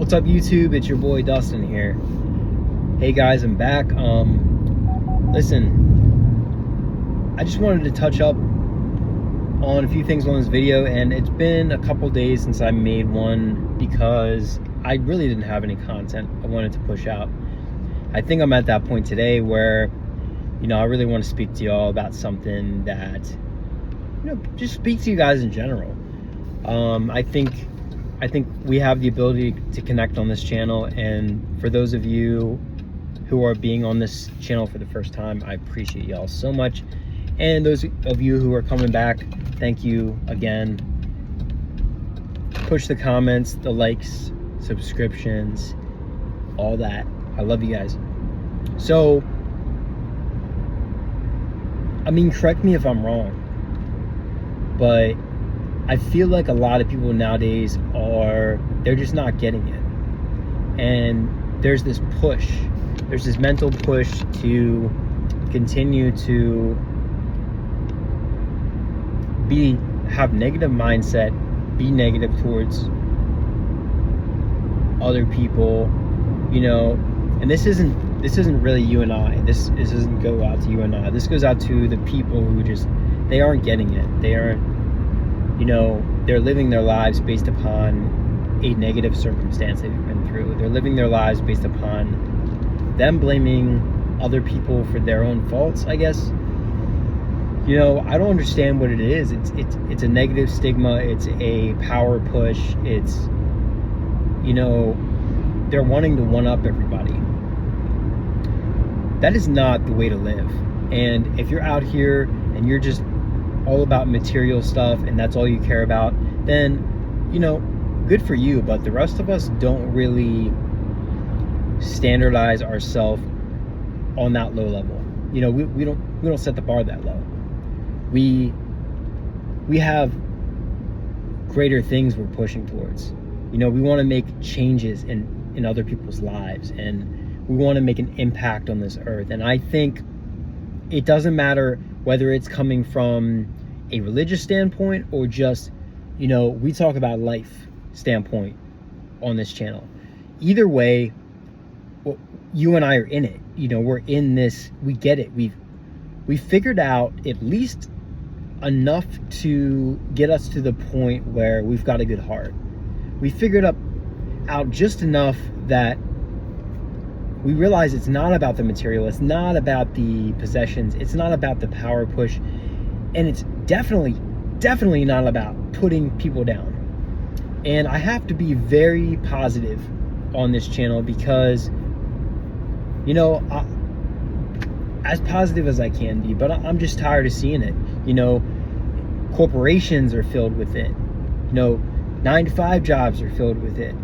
What's up, YouTube? It's your boy Dustin here. Hey guys, I'm back. Listen, I just wanted to touch up on a few things on this video, and it's been a couple days since I made one because I really didn't have any content I wanted to push out. I think I'm at that point today where, I really want to speak to y'all about something that, just speak to you guys in general. I think we have the ability to connect on this channel, and for those of you who are being on this channel for the first time, I appreciate y'all so much. And those of you who are coming back, thank you again. Push the comments, the likes, subscriptions, all that. I love you guys. So, correct me if I'm wrong, but I feel like a lot of people nowadays they're just not getting it. And there's this mental push to continue to have negative mindset, be negative towards other people, and this isn't really you and I. This doesn't go out to you and I. This goes out to the people who they aren't getting it. They aren't, they're living their lives based upon a negative circumstance they've been through. They're living their lives based upon them blaming other people for their own faults, I guess. I don't understand what it is. It's a negative stigma. It's a power push. It's, they're wanting to one-up everybody. That is not the way to live. And if you're out here and you're just all about material stuff and that's all you care about, then, good for you. But the rest of us don't really standardize ourselves on that low level. We don't set the bar that low. We have greater things we're pushing towards. We want to make changes in other people's lives, and we want to make an impact on this earth. And I think it doesn't matter whether it's coming from a religious standpoint or just, we talk about life standpoint on this channel. Either way, you and I are in it. We're in this. We get it. We've figured out at least enough to get us to the point where we've got a good heart. We figured out just enough that we realize it's not about the material. It's not about the possessions. It's not about the power push. And it's definitely not about putting people down. And I have to be very positive on this channel because, as positive as I can be, but I'm just tired of seeing it. Corporations are filled with it. 9-to-5 jobs are filled with it.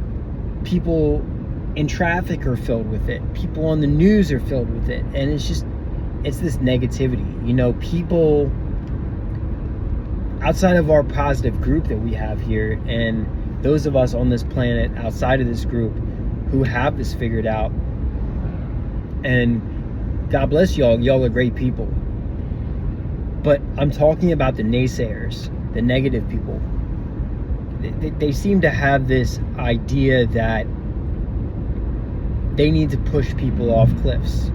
People in traffic are filled with it. People on the news are filled with it. And it's this negativity. People outside of our positive group that we have here, and those of us on this planet outside of this group who have this figured out, and God bless y'all. Y'all are great people. But I'm talking about the naysayers, the negative people. They seem to have this idea that they need to push people off cliffs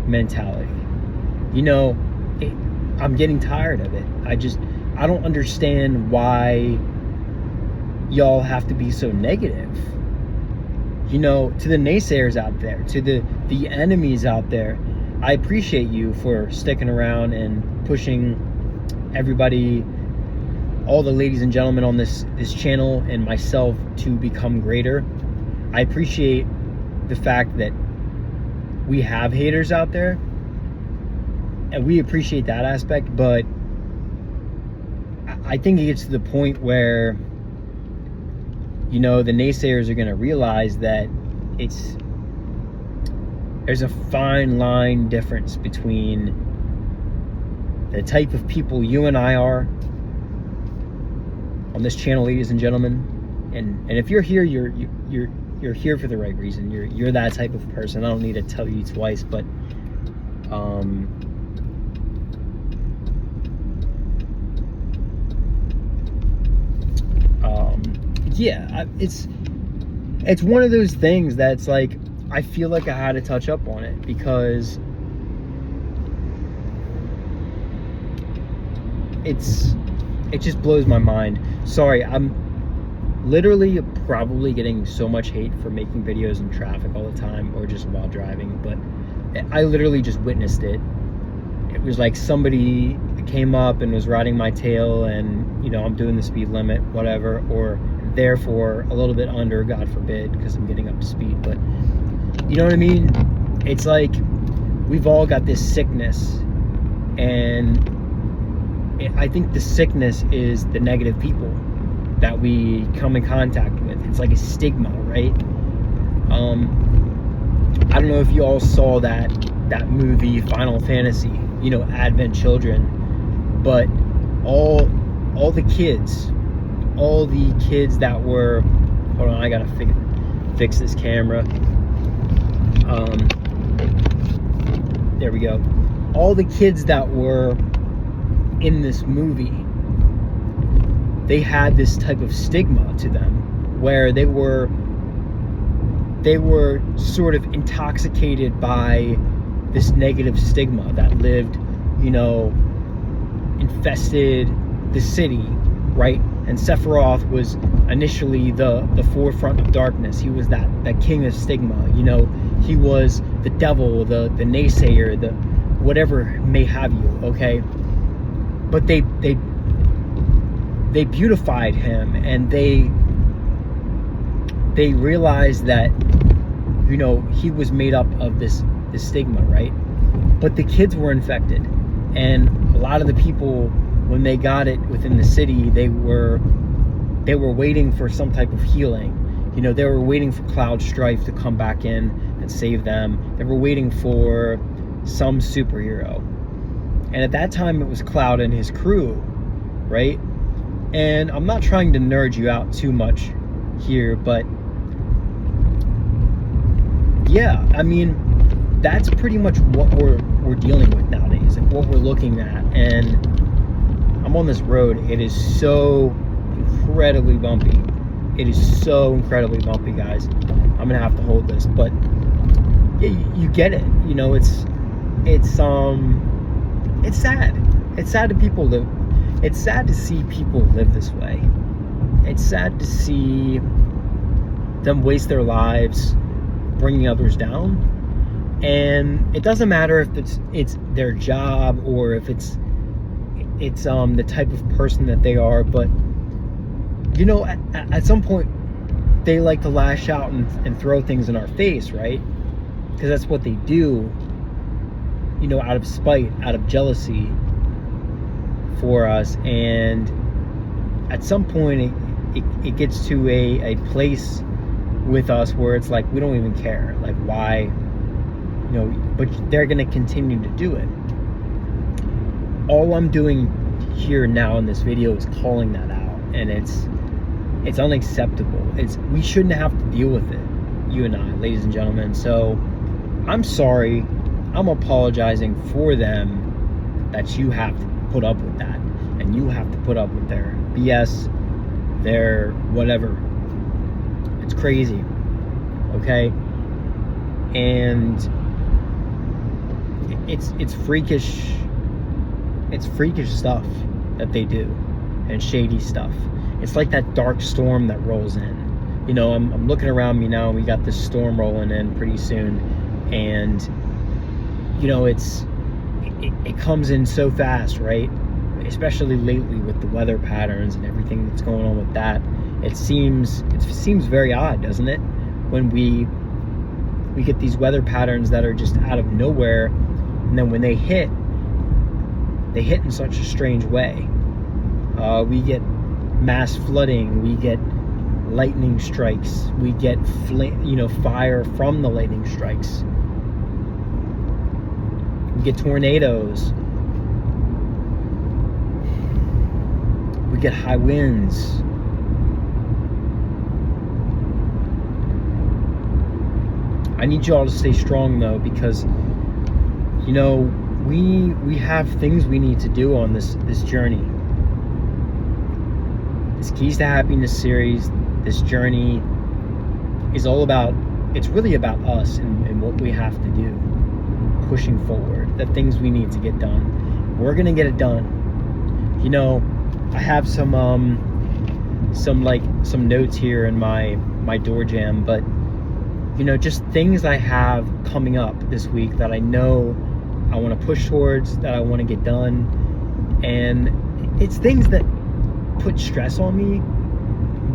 mentality. I'm getting tired of it. I don't understand why y'all have to be so negative. To the naysayers out there, to the enemies out there, I appreciate you for sticking around and pushing everybody, all the ladies and gentlemen on this channel and myself to become greater. I appreciate the fact that we have haters out there, and we appreciate that aspect, but I think it gets to the point where, the naysayers are going to realize that there's a fine line difference between the type of people you and I are on this channel, ladies and gentlemen, and if you're here, you're here for the right reason. You're that type of person. I don't need to tell you twice, but yeah, it's it's one of those things that's like, I feel like I had to touch up on it because it just blows my mind. Sorry, I'm literally probably getting so much hate for making videos in traffic all the time or just while driving, but I literally just witnessed it. It was like somebody came up and was riding my tail, and, you know, I'm doing the speed limit, whatever, or therefore a little bit under, God forbid, because I'm getting up to speed. But you know what I mean? It's like we've all got this sickness, and I think the sickness is the negative people that we come in contact with. It's like a stigma, right? I don't know if you all saw that movie Final Fantasy, you know, Advent Children, but all the kids that were, hold on, I gotta fix this camera. There we go. All the kids that were in this movie, they had this type of stigma to them where they were sort of intoxicated by this negative stigma that lived, you know, infested the city, right? And Sephiroth was initially the forefront of darkness. He was that king of stigma, you know. He was the devil, the naysayer, the whatever may have you, okay? But they beautified him, and they realized that, you know, he was made up of this stigma, right? But the kids were infected, and a lot of the people, when they got it within the city, they were waiting for some type of healing. You know, they were waiting for Cloud Strife to come back in and save them. They were waiting for some superhero. And at that time, it was Cloud and his crew, right? And I'm not trying to nerd you out too much here, but yeah, I mean, that's pretty much what we're dealing with nowadays, and what we're looking at. And I'm on this road. It is so incredibly bumpy. It is so incredibly bumpy, guys. I'm gonna have to hold this, but yeah, you get it. You know, it's sad. It's sad to people live. It's sad to see people live this way. It's sad to see them waste their lives bringing others down. And it doesn't matter if it's their job or if it's the type of person that they are, but you know, at some point they like to lash out and throw things in our face, right? Because that's what they do, you know, out of spite, out of jealousy for us. And at some point it gets to a place with us where it's like we don't even care, like, why, you know, but they're going to continue to do it. All I'm doing here now in this video is calling that out, and it's unacceptable. We shouldn't have to deal with it, you and I, ladies and gentlemen. So I'm sorry. I'm apologizing for them that you have to put up with that, and you have to put up with their BS, their whatever. It's crazy, okay? And it's freakish. It's freakish stuff that they do, and shady stuff. It's like that dark storm that rolls in. You know, I'm looking around me now, and we got this storm rolling in pretty soon, and you know, it comes in so fast, right? Especially lately with the weather patterns and everything that's going on with that. It seems very odd, doesn't it? When we get these weather patterns that are just out of nowhere, and then when they hit in such a strange way. We get mass flooding, we get lightning strikes, we get fire from the lightning strikes. We get tornadoes. We get high winds. I need you all to stay strong, though, because, you know, we have things we need to do on this journey. This Keys to Happiness series, this journey is all about, it's really about us and what we have to do, pushing forward, the things we need to get done. We're gonna get it done. You know, I have some notes here in my door jam, but you know, just things I have coming up this week that I know I want to push towards, that I want to get done. And it's things that put stress on me,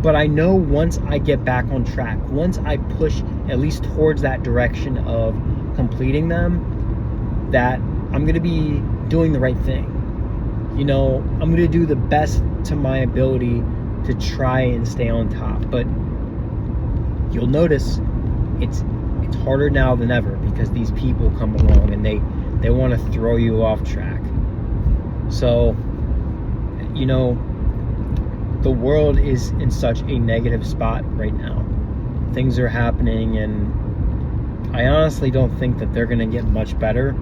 but I know once I get back on track, once I push at least towards that direction of completing them, that I'm going to be doing the right thing. You know, I'm going to do the best to my ability to try and stay on top. But you'll notice it's harder now than ever, because these people come along and they want to throw you off track. So, you know, the world is in such a negative spot right now. Things are happening, and I honestly don't think that they're going to get much better.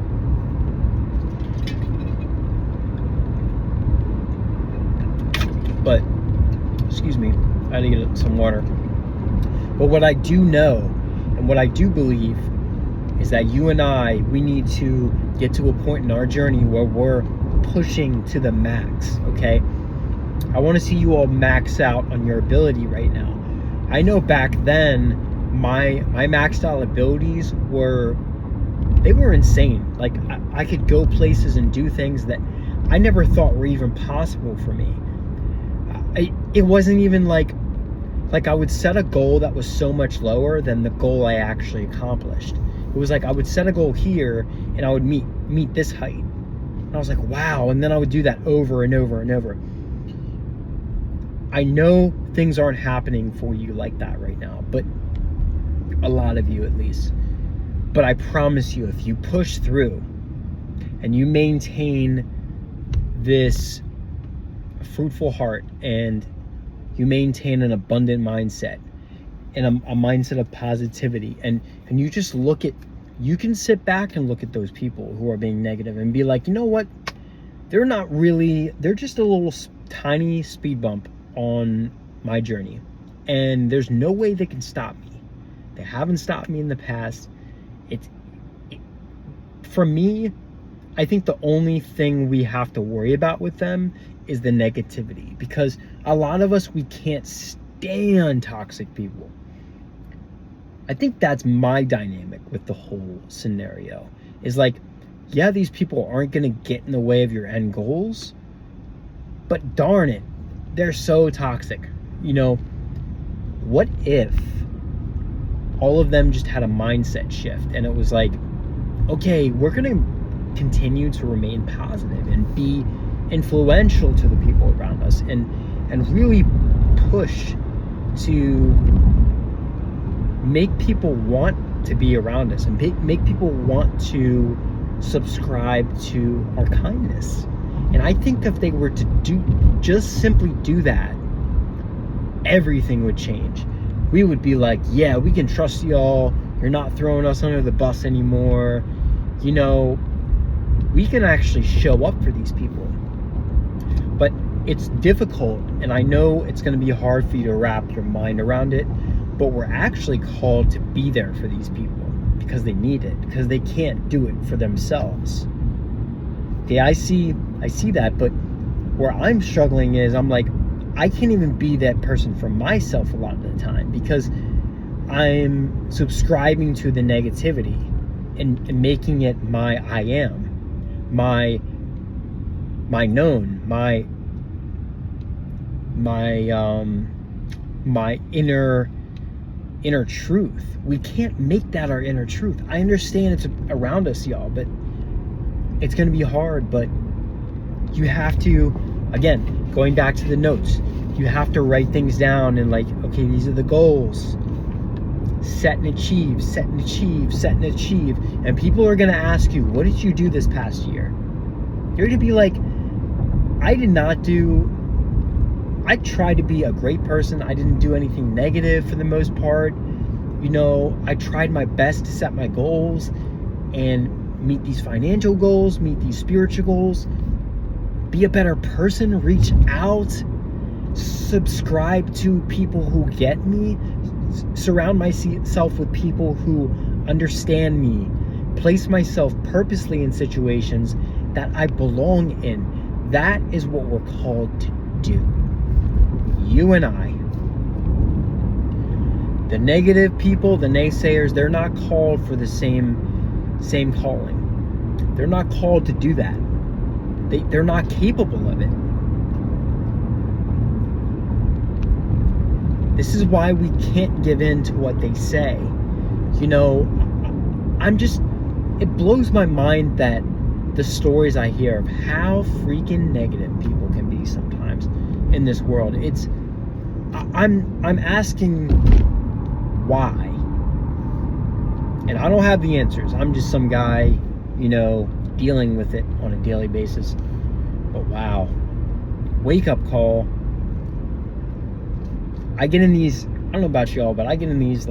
But, excuse me, I need to get some water. But what I do know, and what I do believe, is that you and I, we need to get to a point in our journey where we're pushing to the max, okay? I want to see you all max out on your ability right now. I know back then, my maxed out abilities were insane. Like, I could go places and do things that I never thought were even possible for me. It wasn't even like I would set a goal that was so much lower than the goal I actually accomplished. It was like I would set a goal here and I would meet this height. And I was like, wow. And then I would do that over and over and over. I know things aren't happening for you like that right now, but a lot of you at least. But I promise you, if you push through and you maintain this fruitful heart, and you maintain an abundant mindset and a mindset of positivity, and you just you can sit back and look at those people who are being negative and be like, you know what, they're just a little tiny speed bump on my journey, and there's no way they can stop me. They haven't stopped me in the past. For me, I think the only thing we have to worry about with them is the negativity, because a lot of us, we can't stand toxic people. I think that's my dynamic with the whole scenario, is like, yeah, these people aren't going to get in the way of your end goals, but darn it, they're so toxic. You know, what if all of them just had a mindset shift and it was like, okay, we're going to continue to remain positive and be influential to the people around us, and really push to make people want to be around us, and make people want to subscribe to our kindness. And I think if they were to simply do that, everything would change. We would be like, yeah, we can trust y'all. You're not throwing us under the bus anymore. You know, we can actually show up for these people. But it's difficult, and I know it's going to be hard for you to wrap your mind around it, but we're actually called to be there for these people because they need it, because they can't do it for themselves. Okay, I see that, but where I'm struggling is, I'm like, I can't even be that person for myself a lot of the time, because I'm subscribing to the negativity and making it my I am, my known, my inner truth. We can't make that our inner truth. I understand it's around us, y'all, but it's going to be hard. But you have to, again, going back to the notes, you have to write things down and like, okay, these are the goals. Set and achieve, set and achieve, set and achieve. And people are going to ask you, what did you do this past year? You're going to be like, I tried to be a great person. I didn't do anything negative for the most part. You know, I tried my best to set my goals and meet these financial goals, meet these spiritual goals, be a better person, reach out, subscribe to people who get me, surround myself with people who understand me, place myself purposely in situations that I belong in. That is what we're called to do. You and I. The negative people, the naysayers, they're not called for the same calling. They're not called to do that. They're not capable of it. This is why we can't give in to what they say. You know, it blows my mind that the stories I hear of how freaking negative people can be sometimes in this world. I'm asking why. And I don't have the answers. I'm just some guy, you know, dealing with it on a daily basis. But wow. Wake up call. I get in these, I don't know about y'all, but I get in these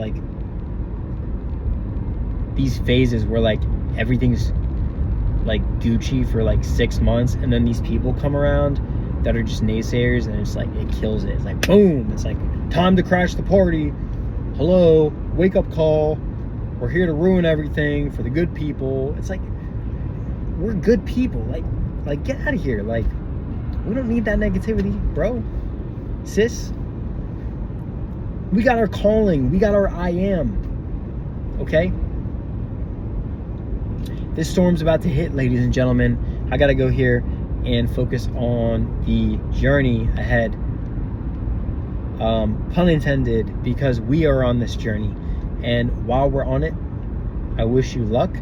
phases where like everything's like Gucci for like 6 months, and then these people come around that are just naysayers, and it's like, it kills it. It's like, boom, it's like, time to crash the party. Hello, wake up call. We're here to ruin everything for the good people. It's like, we're good people. Like get out of here. Like, we don't need that negativity, bro. Sis. We got our calling. We got our I am. Okay? This storm's about to hit, ladies and gentlemen. I gotta go here and focus on the journey ahead. Pun intended, because we are on this journey. And while we're on it, I wish you luck.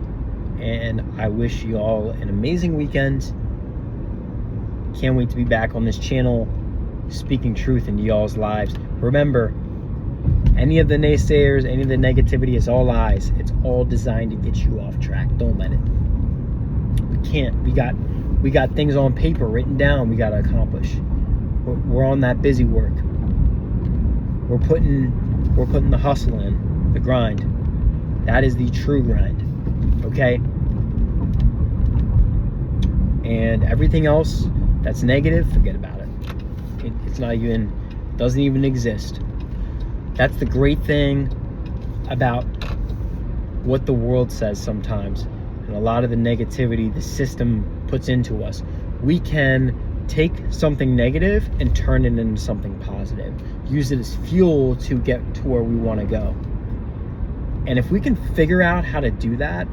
And I wish you all an amazing weekend. Can't wait to be back on this channel, speaking truth into y'all's lives. Remember, any of the naysayers, any of the negativity is all lies. It's all designed to get you off track. Don't let it. We can't. We got things on paper written down we got to accomplish. We're on that busy work. We're putting the hustle in, the grind. That is the true grind. Okay? And everything else that's negative, forget about it. It's not even, doesn't even exist. That's the great thing about what the world says sometimes, and a lot of the negativity the system puts into us. We can take something negative and turn it into something positive. Use it as fuel to get to where we want to go. And if we can figure out how to do that,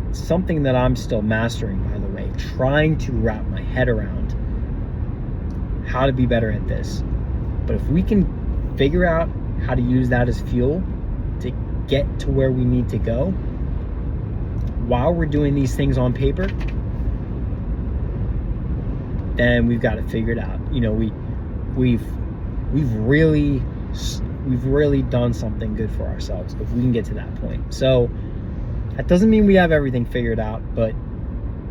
it's something that I'm still mastering, by the way, trying to wrap my head around how to be better at this. But if we can figure out how to use that as fuel to get to where we need to go while we're doing these things on paper, then we've got it figured out. You know, we've really done something good for ourselves if we can get to that point. So that doesn't mean we have everything figured out, but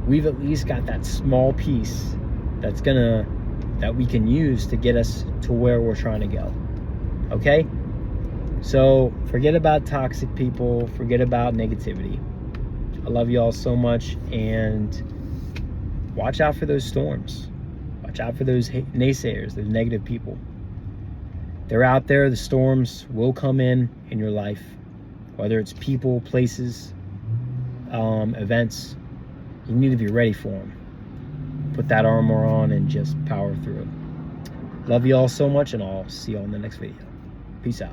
we've at least got that small piece that we can use to get us to where we're trying to go. Okay? So forget about toxic people, forget about negativity. I love you all so much, and watch out for those storms. Watch out for those naysayers, those negative people. They're out there. The storms will come in your life, whether it's people, places, events. You need to be ready for them. Put that armor on and just power through it. Love you all so much, and I'll see you all in the next video. Peace out.